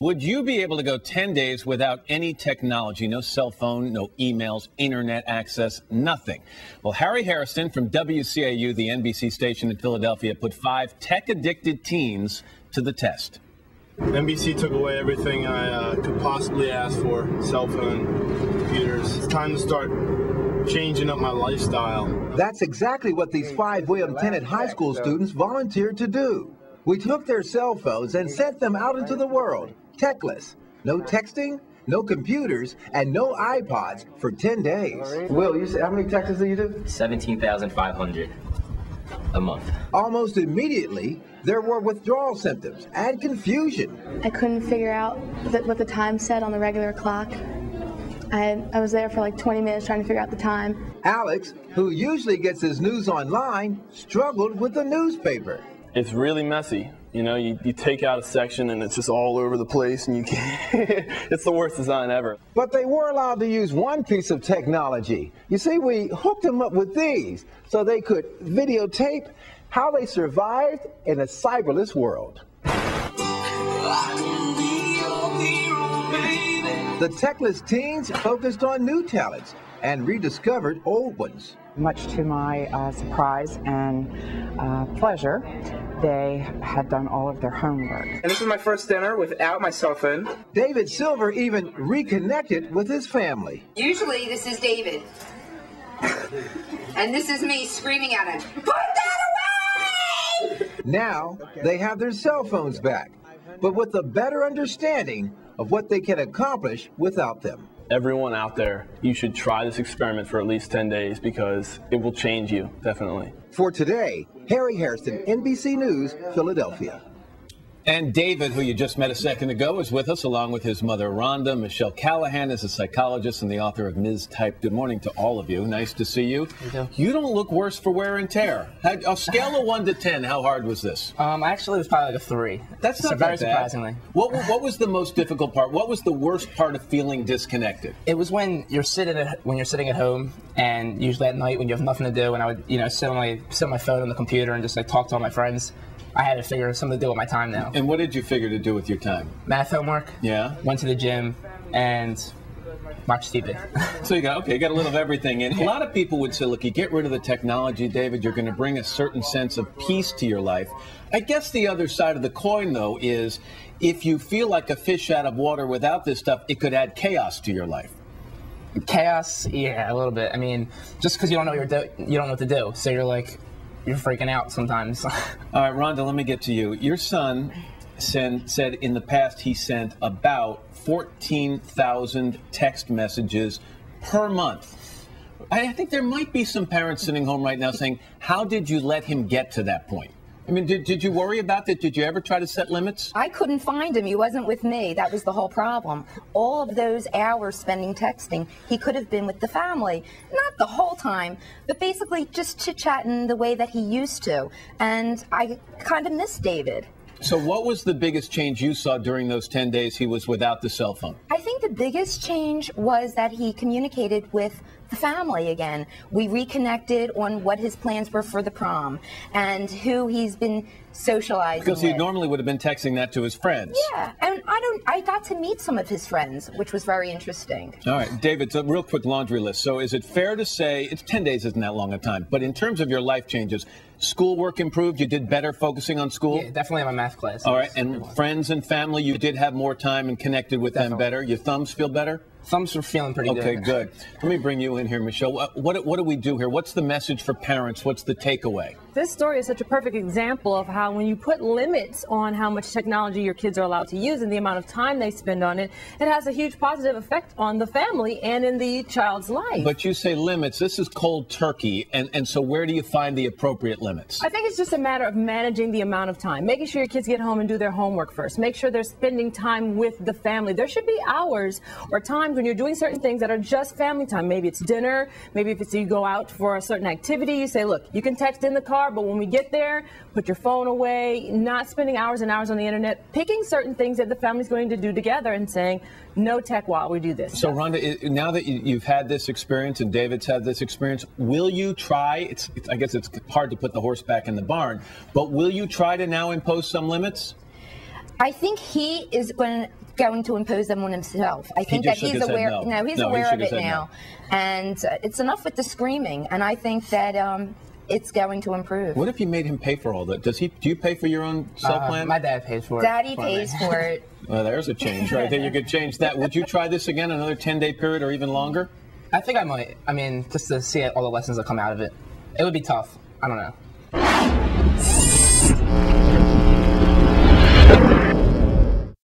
Would you be able to go 10 days without any technology, no cell phone, no emails, internet access, nothing? Well, Harry Hairston from WCAU, the NBC station in Philadelphia, put 5 tech-addicted teens to the test. NBC took away everything I could possibly ask for, cell phone, computers. It's time to start changing up my lifestyle. That's exactly what these 5 William Tennant High School students volunteered to do. We took their cell phones and sent them out into the world, techless. No texting, no computers, and no iPods for 10 days. Will, you say, how many texts do you do? 17,500 a month. Almost immediately, there were withdrawal symptoms and confusion. I couldn't figure out what the time said on the regular clock. I was there for like 20 minutes trying to figure out the time. Alex, who usually gets his news online, struggled with the newspaper. It's really messy. You know, you take out a section and it's just all over the place and you can't. It's the worst design ever. But they were allowed to use one piece of technology. You see, we hooked them up with these so they could videotape how they survived in a cyberless world. The techless teens focused on new talents and rediscovered old ones. Much to my surprise and pleasure, they had done all of their homework. And this is my first dinner without my cell phone. David Silver even reconnected with his family. Usually this is David. And this is me screaming at him, "Put that away!" Now they have their cell phones back, but with a better understanding of what they can accomplish without them. Everyone out there, you should try this experiment for at least 10 days because it will change you, definitely. For today, Harry Hairston, NBC News, Philadelphia. And David, who you just met a second ago, is with us, along with his mother, Rhonda. Michelle Callahan is a psychologist and the author of Ms. Type. Good morning to all of you. Nice to see you. You don't look worse for wear and tear. A scale of 1 to 10, how hard was this? Actually, it was probably like a 3. That's not very that bad. Surprisingly. What was the most difficult part? What was the worst part of feeling disconnected? It was when you're sitting at home, and usually at night when you have nothing to do, and I would sit on my phone on the computer and just like talk to all my friends. I had to figure something to do with my time now. And what did you figure to do with your time? Math homework. Yeah. Went to the gym and watched TV. So you got a little of everything in. A lot of people would say, look, you get rid of the technology, David, you're going to bring a certain sense of peace to your life. I guess the other side of the coin, though, is if you feel like a fish out of water without this stuff, it could add chaos to your life. Chaos, yeah, a little bit. I mean, just because you don't know what to do, so you're freaking out sometimes. All right, Rhonda, let me get to you. Your son said in the past he sent about 14,000 text messages per month. I think there might be some parents sitting home right now saying, how did you let him get to that point? I mean, did you worry about that? Did you ever try to set limits? I couldn't find him. He wasn't with me. That was the whole problem. All of those hours spending texting, he could have been with the family. Not the whole time, but basically just chit-chatting the way that he used to. And I kind of miss David. So what was the biggest change you saw during those 10 days he was without the cell phone? I think the biggest change was that he communicated with the family again. We reconnected on what his plans were for the prom and who he's been socializing because he with. normally would have been texting that to his friends. Yeah, and I got to meet some of his friends, which was very interesting. All right, David, so real quick laundry list. So is it fair to say, it's 10 days isn't that long a time, but in terms of your life changes, schoolwork improved, you did better focusing on school? Yeah, definitely in my math class. All right, and friends and family, you did have more time and connected with them better? Your thumbs feel better? Thumbs are feeling pretty good. Okay, good. Let me bring you in here, Michelle. What do we do here? What's the message for parents? What's the takeaway? This story is such a perfect example of how when you put limits on how much technology your kids are allowed to use and the amount of time they spend on it, it has a huge positive effect on the family and in the child's life. But you say limits. This is cold turkey. And so where do you find the appropriate limits? I think it's just a matter of managing the amount of time, making sure your kids get home and do their homework first. Make sure they're spending time with the family. There should be hours or times when you're doing certain things that are just family time. Maybe it's dinner. Maybe if it's you go out for a certain activity, you say, look, you can text in the car, but when we get there, put your phone away, not spending hours and hours on the internet, picking certain things that the family's going to do together and saying, no tech while we do this. So, Rhonda, now that you've had this experience and David's had this experience, will you try, I guess it's hard to put the horse back in the barn, but will you try to now impose some limits? I think he is going to going to impose them on himself. I think that just shook he's his head aware. no. No, he's No, he aware shook of his it head now, and it's enough with the screaming. And I think that it's going to improve. What if you made him pay for all that? Do you pay for your own cell plan? My dad pays for it. Daddy pays for it. Well, there's a change right there. You could change that. Would you try this again, another 10-day period or even longer? I think I might. I mean, just to see all the lessons that come out of it. It would be tough. I don't know.